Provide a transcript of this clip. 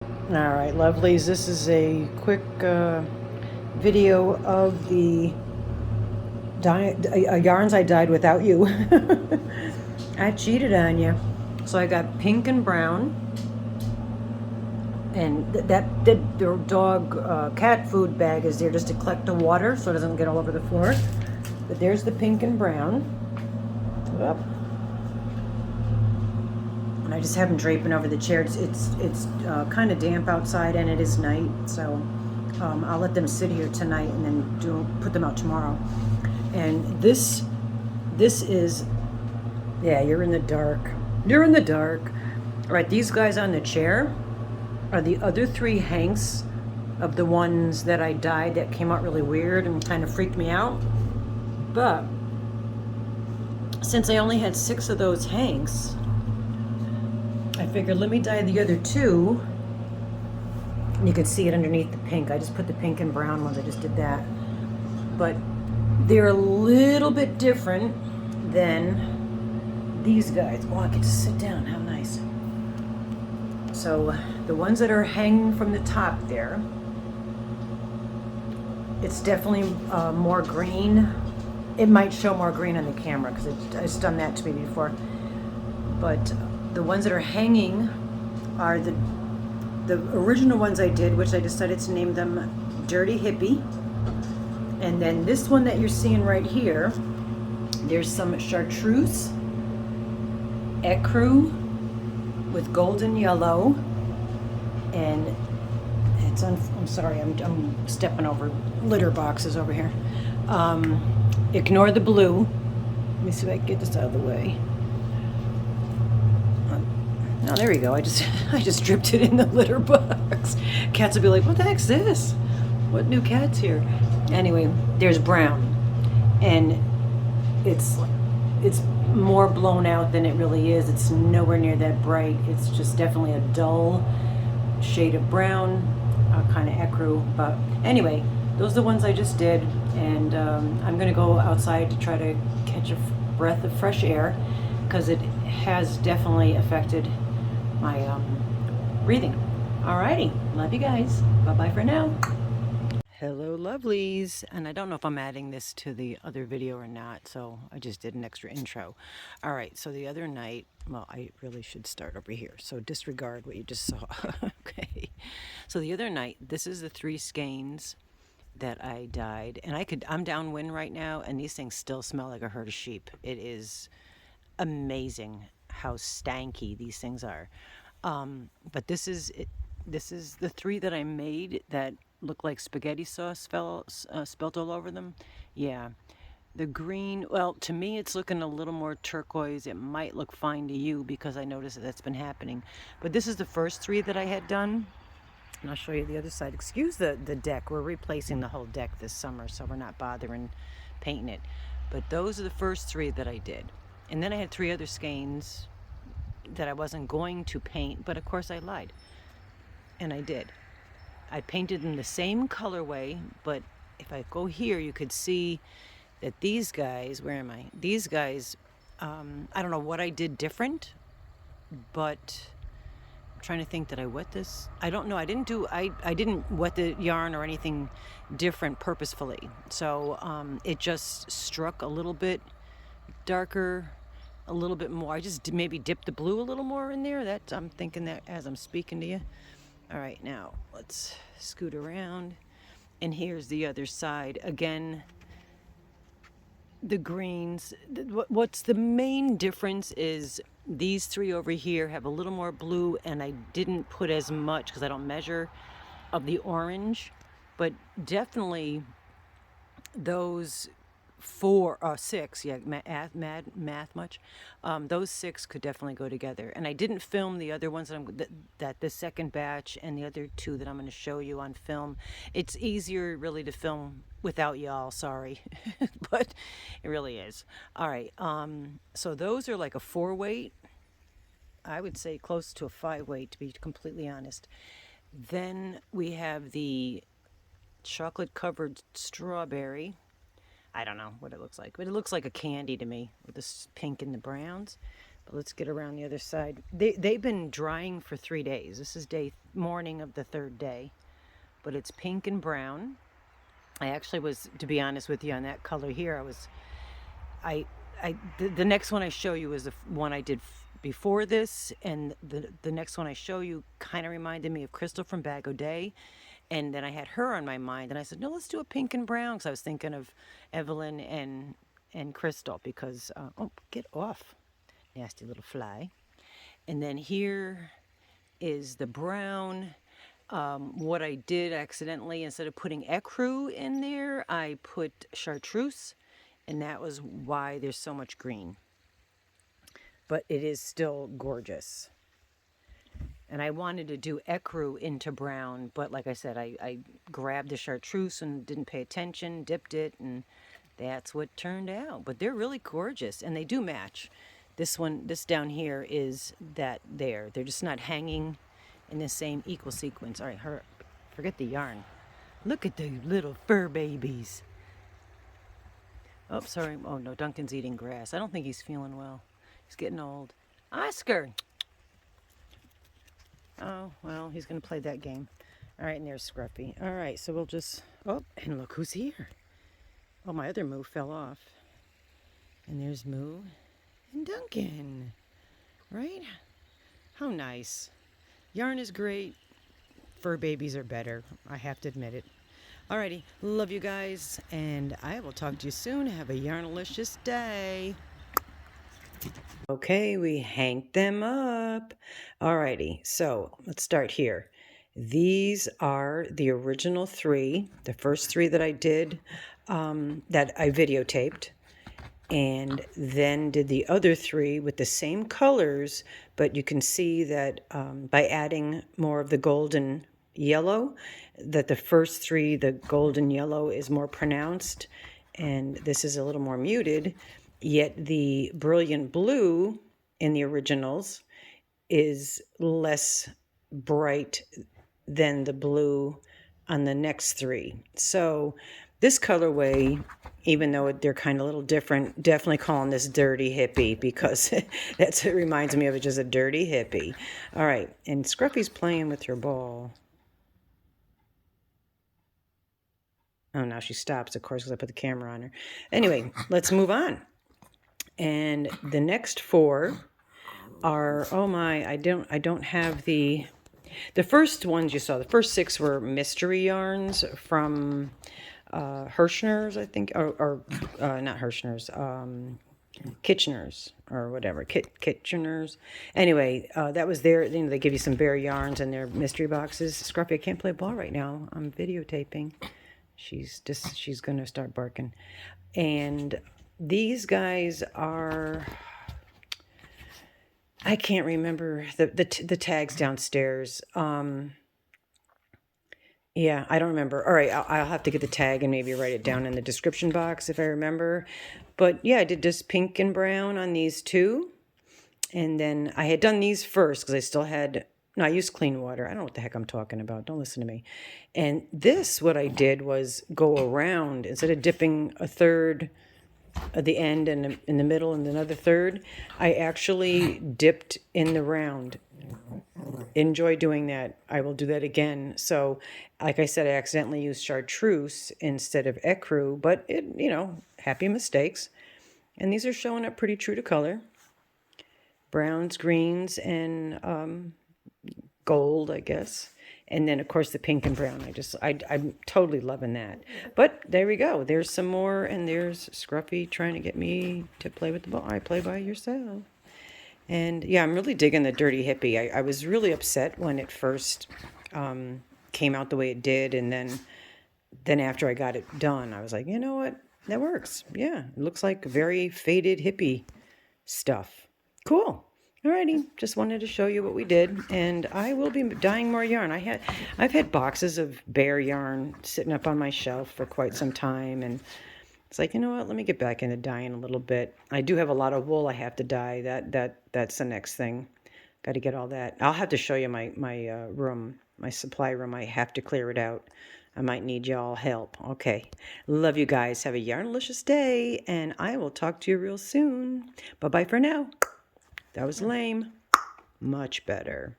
All right, lovelies, this is a quick video of the yarns I dyed without you. I cheated on you. So I got pink and brown, and the dog cat food bag is there just to collect the water so it doesn't get all over the floor. But there's the pink and brown. Up. And I just have them draping over the chair. It's kind of damp outside and it is night, so I'll let them sit here tonight and then put them out tomorrow. And this is, yeah, you're in the dark. You're in the dark. All right, these guys on the chair are the other three Hanks of the ones that I dyed that came out really weird and kind of freaked me out. But since I only had 6 of those Hanks, I figured let me dye the other 2. And you can see it underneath the pink. I just put the pink and brown ones. I just did that. But they're a little bit different than these guys. Oh, I get to sit down. How nice. So the ones that are hanging from the top there, it's definitely more green. It might show more green on the camera because it's done that to me before. But the ones that are hanging are the original ones I did, which I decided to name them Dirty Hippie. And then this one that you're seeing right here, there's some chartreuse, ecru with golden yellow, and it's I'm sorry, I'm stepping over litter boxes over here. Ignore the blue. Let me see if I can get this out of the way. Oh, there we go. I just dripped it in the litter box. Cats will be like, what the heck's this? What new cat's here? Anyway, there's brown. And it's more blown out than it really is. It's nowhere near that bright. It's just definitely a dull shade of brown, kind of ecru. But anyway, those are the ones I just did. And I'm going to go outside to try to catch a breath of fresh air because it has definitely affected my breathing. Alrighty, love you guys. Bye-bye for now. Hello, lovelies. And I don't know if I'm adding this to the other video or not, so I just did an extra intro. All right, so the other night, well, I really should start over here, so disregard what you just saw. Okay. So the other night, this is the 3 skeins that I dyed, and I'm downwind right now, and these things still smell like a herd of sheep. It is amazing how stanky these things are. But this is it. This is the 3 that I made that look like spaghetti sauce spelt all over them. Yeah. The green, well, to me it's looking a little more turquoise. It might look fine to you because I noticed that that's been happening. But this is the first 3 that I had done. And I'll show you the other side. Excuse the deck. We're replacing the whole deck this summer, so we're not bothering painting it. But those are the first 3 that I did. And then I had 3 other skeins that I wasn't going to paint, but of course I lied. And I did. I painted in the same colorway, but if I go here, you could see that these guys, where am I? These guys, I don't know what I did different, but I'm trying to think, did I wet this? I don't know. I didn't wet the yarn or anything different purposefully. So it just struck a little bit darker, a little bit more. I just maybe dipped the blue a little more in there. That I'm thinking that as I'm speaking to you. All right, now let's scoot around. And here's the other side. Again, the greens. What's the main difference is these 3 over here have a little more blue, and I didn't put as much because I don't measure of the orange, but definitely those 6, yeah, math much. Those 6 could definitely go together. And I didn't film the other ones that the second batch and the other 2 that I'm going to show you on film. It's easier really to film without y'all, sorry, but it really is. All right, so those are like a 4 weight. I would say close to a 5 weight, to be completely honest. Then we have the chocolate covered strawberry. I don't know what it looks like, but it looks like a candy to me with this pink and the browns. But let's get around the other side. They've been drying for 3 days. This is morning of the 3rd day, but it's pink and brown. I actually was, to be honest with you, on that color here, the next one I show you is the one I did before this, and the next one I show you kind of reminded me of Crystal from Bag O' Day, and then I had her on my mind, and I said, no, let's do a pink and brown, because I was thinking of Evelyn and Crystal, because, oh, get off, nasty little fly. And then here is the brown. What I did accidentally, instead of putting ecru in there, I put chartreuse, and that was why there's so much green. But it is still gorgeous. And I wanted to do ecru into brown, but like I said, I grabbed the chartreuse and didn't pay attention, dipped it, and that's what turned out. But they're really gorgeous, and they do match. This down here is that there. They're just not hanging in the same equal sequence. All right, forget the yarn. Look at the little fur babies. Oh, sorry. Oh, no, Duncan's eating grass. I don't think he's feeling well. He's getting old. Oscar! Oh, well, he's going to play that game. All right, and there's Scruffy. All right, so we'll just... Oh, and look who's here. Oh, my other Moo fell off. And there's Moo and Duncan. Right? How nice. Yarn is great. Fur babies are better. I have to admit it. Alrighty, love you guys, and I will talk to you soon. Have a yarnalicious day. Okay, we hanked them up. Alrighty, so let's start here. These are the original 3, the first 3 that I did, that I videotaped, and then did the other 3 with the same colors, but you can see that by adding more of the golden yellow, that the first 3, the golden yellow is more pronounced, and this is a little more muted, yet the brilliant blue in the originals is less bright than the blue on the next 3. So this colorway, even though they're kind of a little different, definitely calling this dirty hippie, because that's what it reminds me of, it's just a dirty hippie. All right, and Scruffy's playing with her ball. Oh, now she stops, of course, because I put the camera on her. Anyway, let's move on. And the next 4 are, oh my, I don't have the first ones you saw. The first 6 were mystery yarns from Hirschner's, I think, or not Hirschner's, Kitchener's, or whatever, Kitchener's. Anyway, that was their, you know, they give you some bare yarns in their mystery boxes. Scruffy, I can't play ball right now. I'm videotaping. She's gonna start barking. And these guys are, I can't remember the tags downstairs. Yeah, I don't remember. All right, I'll have to get the tag and maybe write it down in the description box if I remember. But yeah, I did just pink and brown on these 2. And then I had done these first because I still had, no, I used clean water. I don't know what the heck I'm talking about. Don't listen to me. And this, what I did was go around, instead of dipping a third at the end and in the middle and another third, I actually dipped in the round. Enjoy doing that. I will do that again. So, like I said, I accidentally used chartreuse instead of ecru, but it, you know, happy mistakes. And these are showing up pretty true to color. Browns, greens, and gold, I guess. And then, of course, the pink and brown. I'm totally loving that. But there we go. There's some more, and there's Scruffy trying to get me to play with the ball. I play by yourself. And, yeah, I'm really digging the dirty hippie. I was really upset when it first came out the way it did, and then after I got it done, I was like, you know what? That works. Yeah, it looks like very faded hippie stuff. Cool. Alrighty, just wanted to show you what we did, and I will be dyeing more yarn. I've had boxes of bare yarn sitting up on my shelf for quite some time, and it's like, you know what, let me get back into dyeing a little bit. I do have a lot of wool I have to dye. That's the next thing. Got to get all that. I'll have to show you my room, my supply room. I have to clear it out. I might need y'all help. Okay, love you guys. Have a yarnalicious day, and I will talk to you real soon. Bye-bye for now. That was lame. Much better.